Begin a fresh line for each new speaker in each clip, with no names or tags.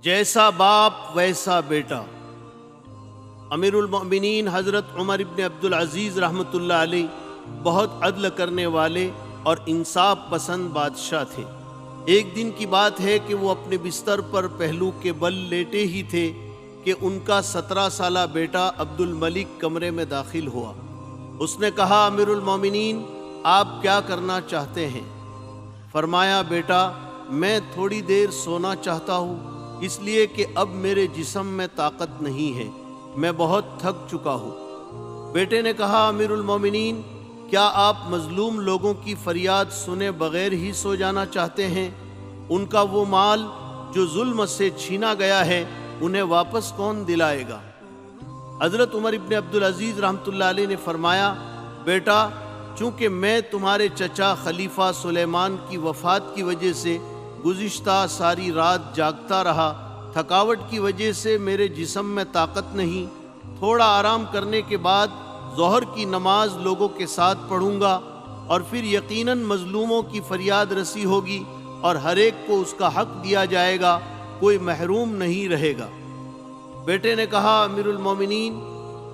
جیسا باپ ویسا بیٹا۔ امیر المؤمنین حضرت عمر ابن عبدالعزیز رحمۃ اللہ علیہ بہت عدل کرنے والے اور انصاف پسند بادشاہ تھے۔ ایک دن کی بات ہے کہ وہ اپنے بستر پر پہلو کے بل لیٹے ہی تھے کہ ان کا 17 سالہ بیٹا عبد الملک کمرے میں داخل ہوا۔ اس نے کہا، امیر المؤمنین آپ کیا کرنا چاہتے ہیں؟ فرمایا، بیٹا میں تھوڑی دیر سونا چاہتا ہوں، اس لیے کہ اب میرے جسم میں طاقت نہیں ہے، میں بہت تھک چکا ہوں۔ بیٹے نے کہا، امیر المومنین کیا آپ مظلوم لوگوں کی فریاد سنے بغیر ہی سو جانا چاہتے ہیں؟ ان کا وہ مال جو ظلم سے چھینا گیا ہے انہیں واپس کون دلائے گا؟ حضرت عمر ابن عبدالعزیز رحمۃ اللہ علیہ نے فرمایا، بیٹا چونکہ میں تمہارے چچا خلیفہ سلیمان کی وفات کی وجہ سے گزشتہ ساری رات جاگتا رہا، تھکاوٹ کی وجہ سے میرے جسم میں طاقت نہیں، تھوڑا آرام کرنے کے بعد ظہر کی نماز لوگوں کے ساتھ پڑھوں گا، اور پھر یقیناً مظلوموں کی فریاد رسی ہوگی اور ہر ایک کو اس کا حق دیا جائے گا، کوئی محروم نہیں رہے گا۔ بیٹے نے کہا، امیر المومنین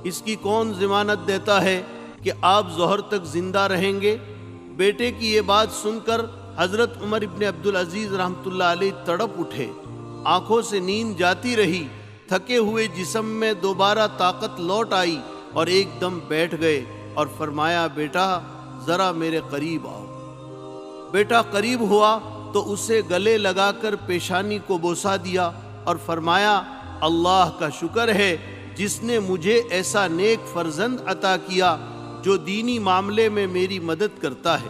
اس کی کون ضمانت دیتا ہے کہ آپ ظہر تک زندہ رہیں گے؟ بیٹے کی یہ بات سن کر حضرت عمر ابن عبدالعزیز رحمۃ اللہ علیہ تڑپ اٹھے، آنکھوں سے نیند جاتی رہی، تھکے ہوئے جسم میں دوبارہ طاقت لوٹ آئی اور ایک دم بیٹھ گئے اور فرمایا، بیٹا ذرا میرے قریب آؤ۔ بیٹا قریب ہوا تو اسے گلے لگا کر پیشانی کو بوسہ دیا اور فرمایا، اللہ کا شکر ہے جس نے مجھے ایسا نیک فرزند عطا کیا جو دینی معاملے میں میری مدد کرتا ہے۔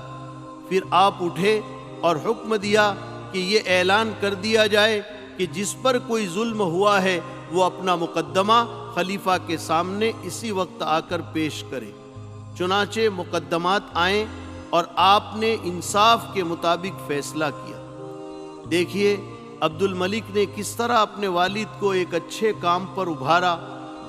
پھر آپ اٹھے اور حکم دیا کہ یہ اعلان کر دیا جائے کہ جس پر کوئی ظلم ہوا ہے وہ اپنا مقدمہ خلیفہ کے سامنے اسی وقت آ کر پیش کرے۔ چنانچہ مقدمات آئیں اور آپ نے انصاف کے مطابق فیصلہ کیا۔ دیکھیے عبد الملک نے کس طرح اپنے والد کو ایک اچھے کام پر ابھارا،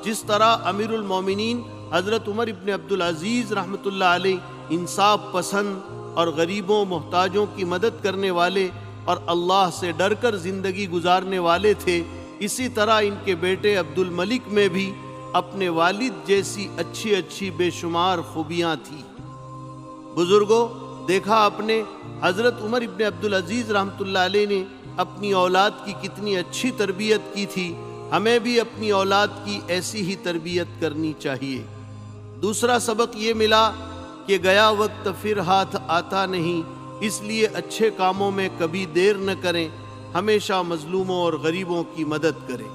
جس طرح امیر المومنین حضرت عمر ابن عبدالعزیز رحمۃ اللہ علیہ انصاف پسند اور غریبوں محتاجوں کی مدد کرنے والے اور اللہ سے ڈر کر زندگی گزارنے والے تھے، اسی طرح ان کے بیٹے عبد الملک میں بھی اپنے والد جیسی اچھی اچھی بے شمار خوبیاں تھیں۔ بزرگوں، دیکھا اپنے حضرت عمر ابن عبدالعزیز رحمۃ اللہ علیہ نے اپنی اولاد کی کتنی اچھی تربیت کی تھی، ہمیں بھی اپنی اولاد کی ایسی ہی تربیت کرنی چاہیے۔ دوسرا سبق یہ ملا کہ گیا وقت پھر ہاتھ آتا نہیں، اس لیے اچھے کاموں میں کبھی دیر نہ کریں، ہمیشہ مظلوموں اور غریبوں کی مدد کریں۔